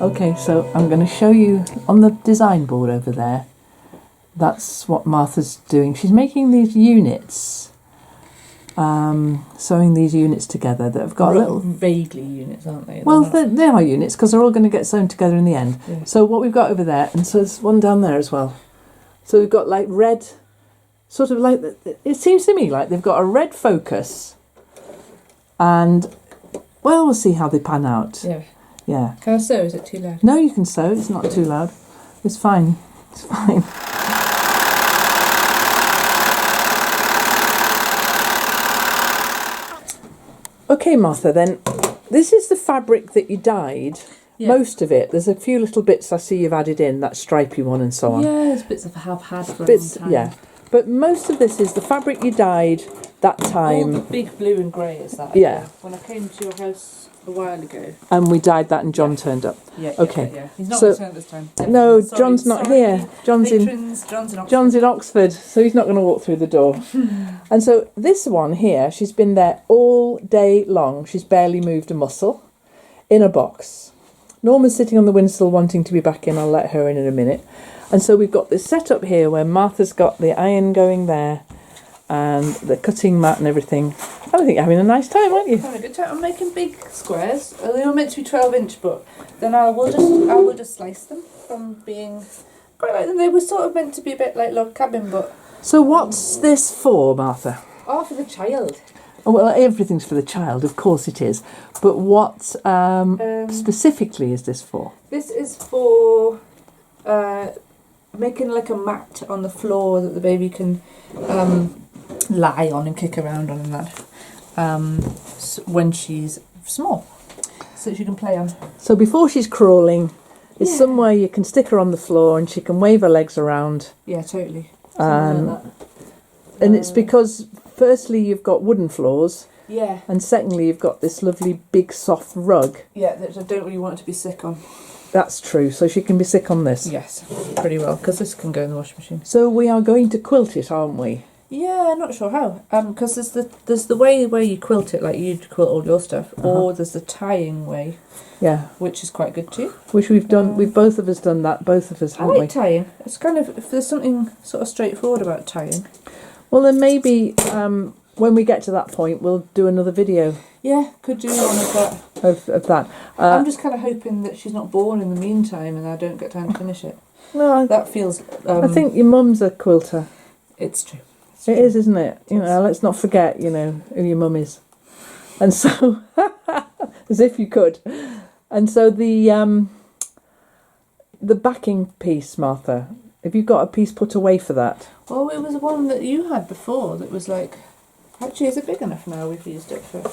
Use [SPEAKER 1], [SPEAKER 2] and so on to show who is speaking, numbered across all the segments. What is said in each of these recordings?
[SPEAKER 1] Okay, so I'm going to show you on the design board over there. That's what Martha's doing. She's making these units, sewing these units together that have got a little...
[SPEAKER 2] Vaguely units, aren't they?
[SPEAKER 1] Well, they are units because they're all going to get sewn together in the end. Yeah. So what we've got over there, and so there's one down there as well. So we've got like red, sort of like, it seems to me like they've got a red focus and, well, we'll see how they pan out.
[SPEAKER 2] Yeah.
[SPEAKER 1] Yeah.
[SPEAKER 2] Can I sew? Is it too loud?
[SPEAKER 1] No, you can sew. It's not too loud. It's fine. It's fine. Okay, Martha, then this is the fabric that you dyed. Yeah. Most of it. There's a few little bits I see you've added in, that stripy one and so on.
[SPEAKER 2] Yeah, there's bits I have had for a long time.
[SPEAKER 1] Yeah. But most of this is the fabric you dyed that time.
[SPEAKER 2] All the big blue and grey is that.
[SPEAKER 1] Yeah.
[SPEAKER 2] When I came to your house a while ago.
[SPEAKER 1] And we dyed that and John turned up.
[SPEAKER 2] Yeah.
[SPEAKER 1] Okay.
[SPEAKER 2] Yeah. He's not returned this time.
[SPEAKER 1] No, John's not here. John's in Oxford, so he's not going to walk through the door. And so this one here, she's been there all day long. She's barely moved a muscle in a box. Norma's sitting on the windowsill wanting to be back in. I'll let her in a minute. And so we've got this setup here where Martha's got the iron going there and the cutting mat and everything. I think you're having a nice time, aren't you?
[SPEAKER 2] Having a good time. I'm making big squares. They were meant to be 12-inch, but then I will just slice them from being quite like them. They were sort of meant to be a bit like log cabin, but...
[SPEAKER 1] So what's this for, Martha?
[SPEAKER 2] Oh, for the child.
[SPEAKER 1] Oh, well, everything's for the child, of course it is. But what specifically is this for?
[SPEAKER 2] This is for making like a mat on the floor that the baby can lie on and kick around on and that when she's small, so she can play on.
[SPEAKER 1] So before she's crawling, it's somewhere you can stick her on the floor and she can wave her legs around.
[SPEAKER 2] Yeah, totally.
[SPEAKER 1] Like and it's because firstly you've got wooden floors.
[SPEAKER 2] Yeah. And
[SPEAKER 1] secondly you've got this lovely big soft rug.
[SPEAKER 2] Yeah, that I don't really want her to be sick on.
[SPEAKER 1] That's true. So she can be sick on this.
[SPEAKER 2] Yes, pretty well, because this can go in the washing machine.
[SPEAKER 1] So we are going to quilt it, aren't we?
[SPEAKER 2] Yeah, I'm not sure how. Because there's the way where you quilt it, like you'd quilt all your stuff, or there's the tying way. Yeah. Which is quite good too.
[SPEAKER 1] Which we've done. We've both of us done that. Both of us, haven't we?
[SPEAKER 2] I like tying. It's kind of, if there's something sort of straightforward about tying.
[SPEAKER 1] Well, then maybe when we get to that point, we'll do another video.
[SPEAKER 2] Yeah, could do one of that.
[SPEAKER 1] Of that.
[SPEAKER 2] I'm just kind of hoping that she's not born in the meantime and I don't get time to finish it.
[SPEAKER 1] No,
[SPEAKER 2] that feels...
[SPEAKER 1] I think your mum's a quilter.
[SPEAKER 2] It's true.
[SPEAKER 1] It is, isn't it? You know, let's not forget, you know, who your mum is. And so, as if you could. And so the backing piece, Martha, have you got a piece put away for that?
[SPEAKER 2] Well, it was one that you had before that was like... Actually, is it big enough now? We've used it for...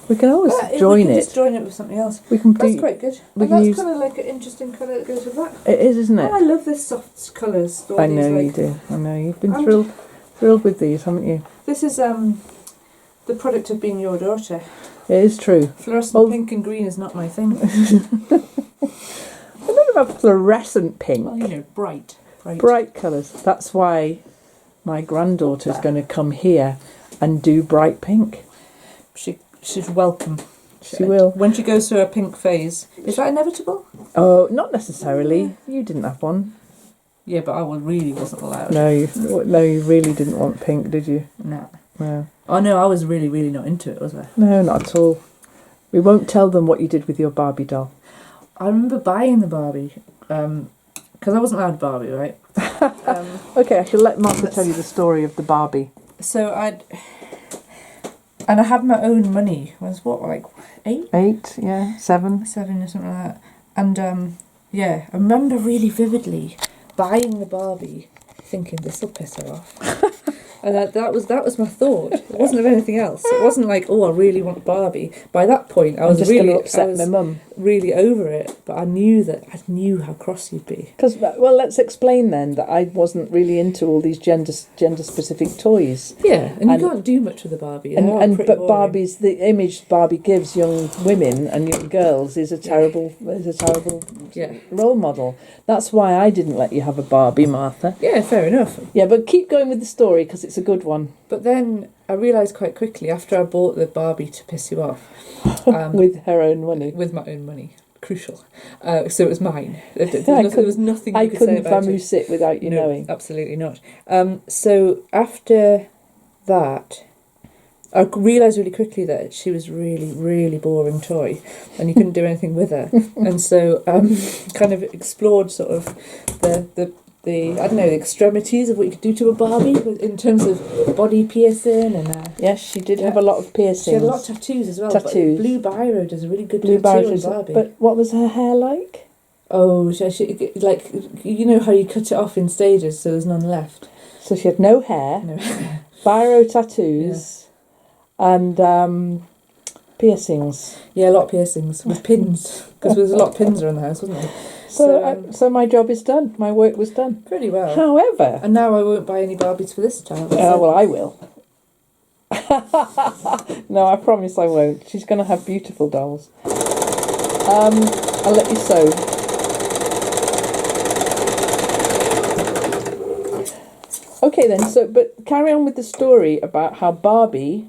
[SPEAKER 1] We can always join it.
[SPEAKER 2] Just join it with something else.
[SPEAKER 1] We can
[SPEAKER 2] That's quite good. And that's kind of like an interesting colour that goes with that.
[SPEAKER 1] It is, isn't it?
[SPEAKER 2] Oh, I love this soft colours.
[SPEAKER 1] I know you do. I know you've been thrilled with these, haven't you?
[SPEAKER 2] This is the product of being your daughter.
[SPEAKER 1] It is true.
[SPEAKER 2] Fluorescent pink and green is not my thing.
[SPEAKER 1] I don't know about fluorescent pink.
[SPEAKER 2] Well, you know, bright
[SPEAKER 1] colours. That's why my granddaughter's going to come here and do bright pink.
[SPEAKER 2] She's welcome.
[SPEAKER 1] She will.
[SPEAKER 2] When she goes through her pink phase. Is that inevitable?
[SPEAKER 1] Oh, not necessarily. Yeah. You didn't have one.
[SPEAKER 2] Yeah, but I really wasn't allowed.
[SPEAKER 1] No, you really didn't want pink, did you?
[SPEAKER 2] No.
[SPEAKER 1] No.
[SPEAKER 2] Oh, no, I was really, really not into it, was I?
[SPEAKER 1] No, not at all. We won't tell them what you did with your Barbie doll.
[SPEAKER 2] I remember buying the Barbie, because I wasn't allowed Barbie, right?
[SPEAKER 1] Okay, I shall let Martha tell you the story of the Barbie.
[SPEAKER 2] So and I had my own money. I was what, like 8?
[SPEAKER 1] 8, yeah, 7.
[SPEAKER 2] 7 or something like that. And yeah, I remember really vividly buying the Barbie, thinking this will piss her off. And that was my thought. It wasn't of anything else. It wasn't like, oh, I really want Barbie. By that point, I was
[SPEAKER 1] just
[SPEAKER 2] really
[SPEAKER 1] upset my mum.
[SPEAKER 2] Really over it. But I knew how cross you'd be.
[SPEAKER 1] Because let's explain then that I wasn't really into all these gender specific toys.
[SPEAKER 2] Yeah, and you can't do much with a Barbie.
[SPEAKER 1] But Barbie's the image Barbie gives young women and young girls is a terrible role model. That's why I didn't let you have a Barbie, Martha.
[SPEAKER 2] Yeah, fair enough.
[SPEAKER 1] Yeah, but keep going with the story because it's a good one.
[SPEAKER 2] But then I realised quite quickly after I bought the Barbie to piss you off
[SPEAKER 1] With her own money.
[SPEAKER 2] With my own money. Crucial. So it was mine. There was nothing
[SPEAKER 1] I
[SPEAKER 2] you could say
[SPEAKER 1] couldn't
[SPEAKER 2] about it.
[SPEAKER 1] vamoose it without you
[SPEAKER 2] No,
[SPEAKER 1] knowing.
[SPEAKER 2] absolutely not. So after that, I realised really quickly that she was really, really boring toy, and you couldn't do anything with her. And so kind of explored sort of the I don't know, the extremities of what you could do to a Barbie in terms of body piercing and.
[SPEAKER 1] Yes, she did have a lot of piercings.
[SPEAKER 2] She had a lot of tattoos as well.
[SPEAKER 1] Tattoos.
[SPEAKER 2] But Blue Biro does a really good
[SPEAKER 1] Blue
[SPEAKER 2] tattoo on
[SPEAKER 1] Biro,
[SPEAKER 2] Barbie.
[SPEAKER 1] but what was her hair like?
[SPEAKER 2] Oh, she like, you know how you cut it off in stages so there's none left.
[SPEAKER 1] So she had no hair,
[SPEAKER 2] No.
[SPEAKER 1] Biro tattoos, and piercings.
[SPEAKER 2] Yeah, a lot of piercings with pins because there was a lot of pins around the house, wasn't there?
[SPEAKER 1] So my job is done. My work was done.
[SPEAKER 2] Pretty well.
[SPEAKER 1] However,
[SPEAKER 2] And now I won't buy any Barbies for this child.
[SPEAKER 1] well, I will. No, I promise I won't. She's going to have beautiful dolls. I'll let you sew. Okay then. So, but carry on with the story about how Barbie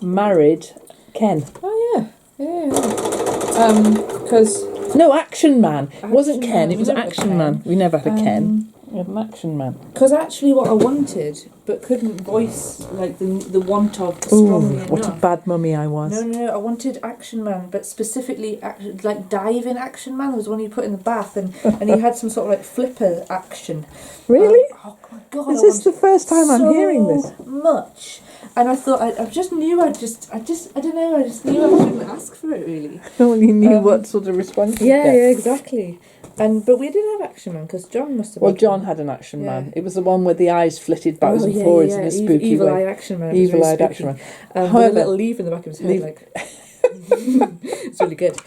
[SPEAKER 1] married Ken.
[SPEAKER 2] Oh yeah. Because
[SPEAKER 1] No, Action Man. It wasn't
[SPEAKER 2] Action
[SPEAKER 1] Ken.
[SPEAKER 2] Man.
[SPEAKER 1] It was
[SPEAKER 2] We never had
[SPEAKER 1] Action
[SPEAKER 2] Ken.
[SPEAKER 1] Man. We never had a Ken. We had an Action Man.
[SPEAKER 2] Because actually, what I wanted but couldn't voice like the want of strongly enough.
[SPEAKER 1] What a bad mummy I was.
[SPEAKER 2] No, I wanted Action Man, but specifically like diving Action Man was one you put in the bath, and he had some sort of like flipper action.
[SPEAKER 1] Really?
[SPEAKER 2] Oh my god!
[SPEAKER 1] Is this the first time I'm hearing this?
[SPEAKER 2] Much, and I thought I just knew I don't know. I just knew I shouldn't ask for it really.
[SPEAKER 1] No one knew what sort of response.
[SPEAKER 2] Yeah, exactly. But we didn't have Action Man because John must have.
[SPEAKER 1] Well,
[SPEAKER 2] had
[SPEAKER 1] John
[SPEAKER 2] one.
[SPEAKER 1] had an Action
[SPEAKER 2] Yeah.
[SPEAKER 1] Man. It was the one where the eyes flitted backwards and forwards in a spooky
[SPEAKER 2] Evil
[SPEAKER 1] way.
[SPEAKER 2] Eye Action Man. It was very
[SPEAKER 1] Evil-eyed
[SPEAKER 2] spooky.
[SPEAKER 1] Action Man.
[SPEAKER 2] With a
[SPEAKER 1] However,
[SPEAKER 2] little leaf in the back of his head,
[SPEAKER 1] leaf-
[SPEAKER 2] like. It's really good.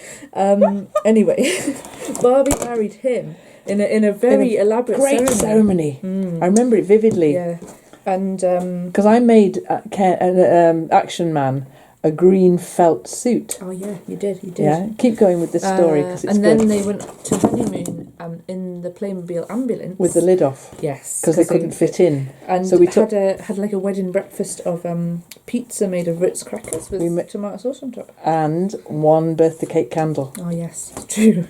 [SPEAKER 2] Anyway, Barbie married him in a very elaborate
[SPEAKER 1] great ceremony. I remember it vividly.
[SPEAKER 2] Yeah, and
[SPEAKER 1] Because I made Action Man a green felt suit.
[SPEAKER 2] oh yeah, you did.
[SPEAKER 1] Yeah, keep going with this story because it's
[SPEAKER 2] and
[SPEAKER 1] good.
[SPEAKER 2] then they went to honeymoon in the Playmobil ambulance
[SPEAKER 1] With the lid off.
[SPEAKER 2] Yes,
[SPEAKER 1] Because they couldn't fit in.
[SPEAKER 2] And
[SPEAKER 1] So we
[SPEAKER 2] had like a wedding breakfast of pizza made of Ritz crackers with tomato sauce on top.
[SPEAKER 1] And one birthday cake candle.
[SPEAKER 2] Oh yes, it's true.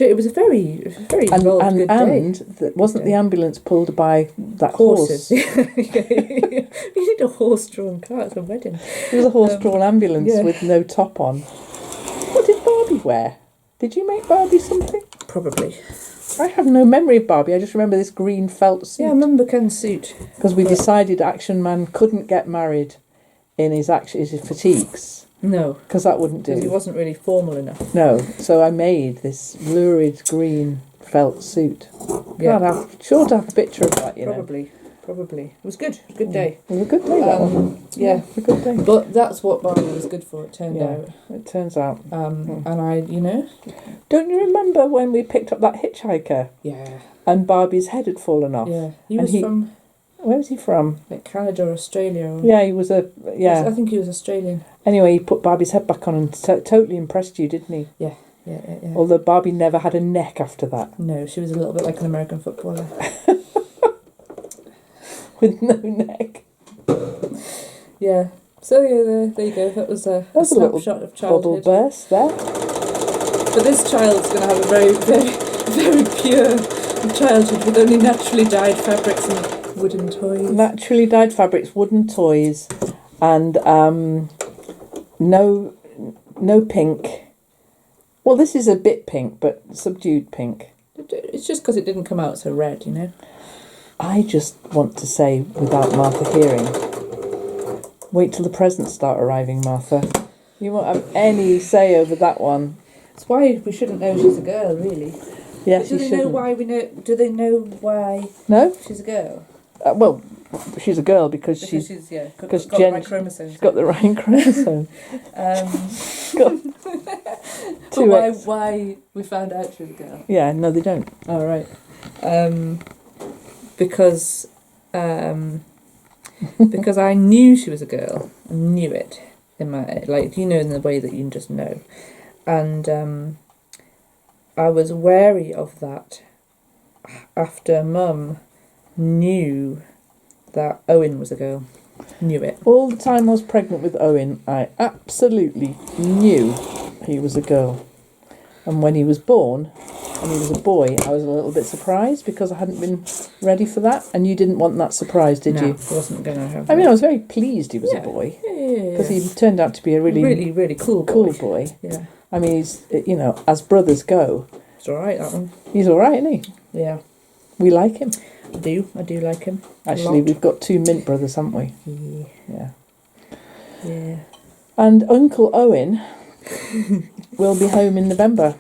[SPEAKER 2] It was a very involved good day.
[SPEAKER 1] Wasn't the ambulance pulled by that
[SPEAKER 2] Horses.
[SPEAKER 1] horse?
[SPEAKER 2] You need a horse-drawn car at a wedding.
[SPEAKER 1] It was a horse-drawn ambulance with no top on. What did Barbie wear? Did you make Barbie something?
[SPEAKER 2] Probably.
[SPEAKER 1] I have no memory of Barbie. I just remember this green felt suit.
[SPEAKER 2] Yeah, I remember Ken's suit.
[SPEAKER 1] Because we decided Action Man couldn't get married in his fatigues.
[SPEAKER 2] No.
[SPEAKER 1] Because that wouldn't do.
[SPEAKER 2] Because he wasn't really formal enough.
[SPEAKER 1] No. So I made this lurid green felt suit.
[SPEAKER 2] Yeah.
[SPEAKER 1] God, I'm sure to have a picture of that, you know.
[SPEAKER 2] Probably. It was good. Good day.
[SPEAKER 1] It was a good day, that one.
[SPEAKER 2] Yeah.
[SPEAKER 1] A good day.
[SPEAKER 2] But that's what Barbie was good for, it turned out.
[SPEAKER 1] It turns out.
[SPEAKER 2] And I,
[SPEAKER 1] Don't you remember when we picked up that hitchhiker
[SPEAKER 2] Yeah.
[SPEAKER 1] and Barbie's head had fallen off?
[SPEAKER 2] Yeah. He was from...
[SPEAKER 1] Where was he from?
[SPEAKER 2] Like Canada or Australia. Or,
[SPEAKER 1] Yeah, he was a... Yeah.
[SPEAKER 2] I think he was Australian.
[SPEAKER 1] Anyway, he put Barbie's head back on and totally impressed you, didn't he?
[SPEAKER 2] Yeah.
[SPEAKER 1] Although Barbie never had a neck after that.
[SPEAKER 2] No, she was a little bit like an American footballer.
[SPEAKER 1] With no neck.
[SPEAKER 2] Yeah. So yeah, there you go. That was a snapshot of
[SPEAKER 1] Bubble
[SPEAKER 2] childhood.
[SPEAKER 1] burst there.
[SPEAKER 2] But this child's going to have a very, very, very pure childhood with only naturally dyed fabrics and wooden toys.
[SPEAKER 1] Naturally dyed fabrics, wooden toys, and no pink. Well, this is a bit pink, but subdued pink.
[SPEAKER 2] It's just because it didn't come out so red, you know.
[SPEAKER 1] I just want to say, without Martha hearing, wait till the presents start arriving, Martha. You won't have any say over that one.
[SPEAKER 2] That's why we shouldn't know she's a girl, really.
[SPEAKER 1] Yes,
[SPEAKER 2] Do
[SPEAKER 1] you
[SPEAKER 2] they
[SPEAKER 1] shouldn't.
[SPEAKER 2] know why we know? Do they know why
[SPEAKER 1] No?
[SPEAKER 2] she's a girl?
[SPEAKER 1] Well, she's a girl because
[SPEAKER 2] She's
[SPEAKER 1] got
[SPEAKER 2] the right chromosomes.
[SPEAKER 1] She's got the right chromosome.
[SPEAKER 2] But why we found out she was a girl?
[SPEAKER 1] Yeah, no, they don't.
[SPEAKER 2] Oh right. Because I knew she was a girl. I knew it in my in the way that you just know, and I was wary of that after Mum knew that Owen was a girl. Knew it.
[SPEAKER 1] All the time I was pregnant with Owen, I absolutely knew he was a girl. And when he was born, and he was a boy, I was a little bit surprised because I hadn't been ready for that. And you didn't want that surprise, did you?
[SPEAKER 2] No, wasn't going to have
[SPEAKER 1] I mean, I was very pleased he was a boy. Because he turned out to be a really,
[SPEAKER 2] really cool
[SPEAKER 1] boy.
[SPEAKER 2] Yeah.
[SPEAKER 1] I mean, he's, you know, as brothers go.
[SPEAKER 2] It's alright, that one.
[SPEAKER 1] He's alright, isn't he?
[SPEAKER 2] Yeah.
[SPEAKER 1] We like him.
[SPEAKER 2] I do like him.
[SPEAKER 1] Actually, we've got 2 mint brothers, haven't we?
[SPEAKER 2] Yeah.
[SPEAKER 1] Yeah. And Uncle Owen will be home in November.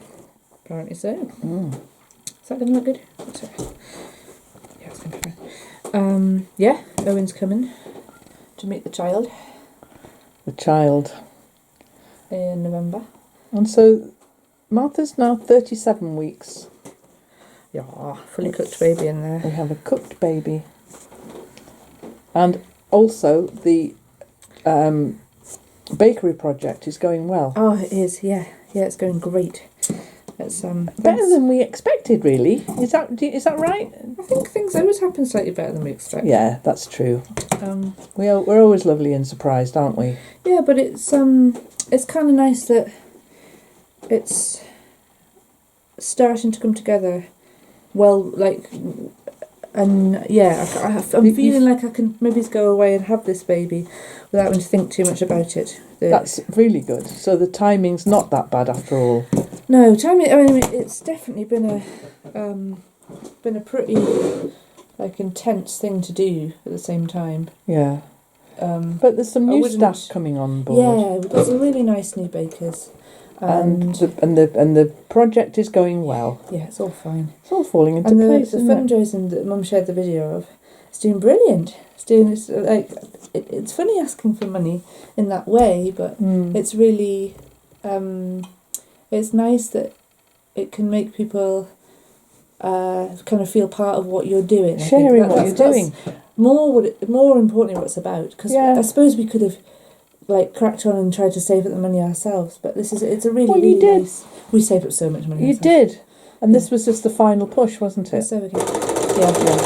[SPEAKER 2] Apparently so. Is that going to look good? Yeah, it's going to be fine. Yeah, Owen's coming to meet the child.
[SPEAKER 1] The child.
[SPEAKER 2] In November.
[SPEAKER 1] And so Martha's now 37 weeks.
[SPEAKER 2] Yeah, fully cooked baby in there.
[SPEAKER 1] We have a cooked baby. And also the bakery project is going well.
[SPEAKER 2] Oh, it is, yeah. Yeah, it's going great. It's
[SPEAKER 1] better than we expected, really. Is that right?
[SPEAKER 2] I think things always happen slightly better than we expect.
[SPEAKER 1] Yeah, that's true. We're always lovely and surprised, aren't we?
[SPEAKER 2] Yeah, but it's kind of nice that it's starting to come together. Well, like, and yeah, I'm feeling like I can maybe go away and have this baby without having to think too much about it.
[SPEAKER 1] That's really good. So the timing's not that bad after all.
[SPEAKER 2] No, timing. I mean, it's definitely been a pretty like intense thing to do at the same time.
[SPEAKER 1] Yeah. But there's some new staff coming on board.
[SPEAKER 2] Yeah, there's some really nice new bakers.
[SPEAKER 1] And the project is going well.
[SPEAKER 2] Yeah, it's all fine.
[SPEAKER 1] It's all falling into place.
[SPEAKER 2] The fundraising that Mum shared the video of, it's doing brilliant. It's funny asking for money in that way, but it's really it's nice that it can make people kind of feel part of what you're doing.
[SPEAKER 1] Sharing what you're doing.
[SPEAKER 2] More importantly, what it's about. Because I suppose we could have cracked on and tried to save up the money ourselves, but it's a really, really nice. We saved up so much money.
[SPEAKER 1] You did, and this was just the final push, wasn't it?
[SPEAKER 2] So again, yeah.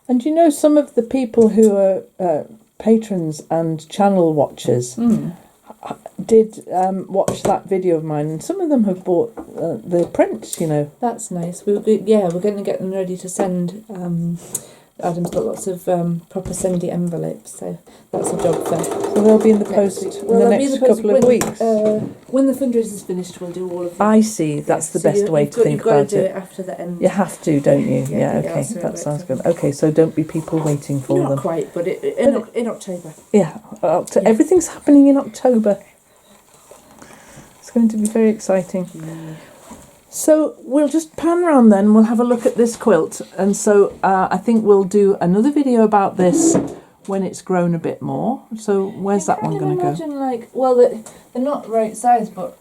[SPEAKER 1] And you know, some of the people who are patrons and channel watchers did watch that video of mine, and some of them have bought the prints. You know,
[SPEAKER 2] that's nice. We're going to get them ready to send. Adam's got lots of proper sendy envelopes, so that's a job for.
[SPEAKER 1] So they'll be in the post in the next couple of weeks.
[SPEAKER 2] When the fundraiser's finished, we'll do all of them.
[SPEAKER 1] I see. That's the best way to think about it.
[SPEAKER 2] You've got to do it after the end.
[SPEAKER 1] You have to, don't you? Yeah. Okay, that sounds good. Okay, so don't be people waiting for them.
[SPEAKER 2] Not quite, but in October.
[SPEAKER 1] Yeah, everything's happening in October. It's going to be very exciting. So we'll just pan round then, we'll have a look at this quilt, and so I think we'll do another video about this when it's grown a bit more. So where's that one going to go?
[SPEAKER 2] Imagine they're not right size, but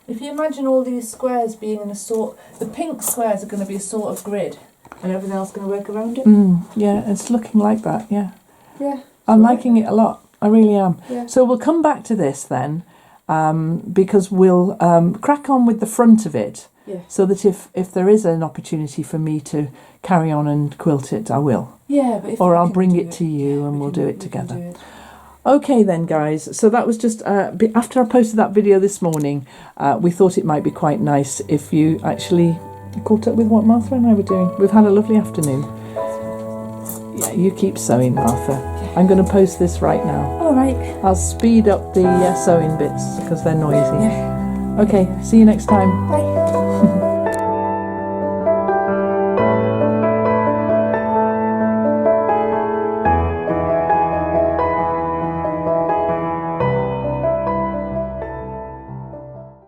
[SPEAKER 2] if you imagine all these squares being in the pink squares are going to be a sort of grid, and everything else going to work around it.
[SPEAKER 1] Yeah, it's looking like that, yeah.
[SPEAKER 2] Yeah.
[SPEAKER 1] I'm liking it a lot, I really am.
[SPEAKER 2] Yeah.
[SPEAKER 1] So we'll come back to this then. Because we'll crack on with the front of it, so that if there is an opportunity for me to carry on and quilt it, I will.
[SPEAKER 2] Yeah, but
[SPEAKER 1] or I'll bring it to you and we'll do it together. Okay then, guys. So that was just after I posted that video this morning. We thought it might be quite nice if you actually caught up with what Martha and I were doing. We've had a lovely afternoon. Yeah, you keep sewing, Martha. I'm going to post this right now.
[SPEAKER 2] All right.
[SPEAKER 1] I'll speed up the sewing bits because they're noisy.
[SPEAKER 2] Yeah.
[SPEAKER 1] Okay, see you next time.
[SPEAKER 2] Bye.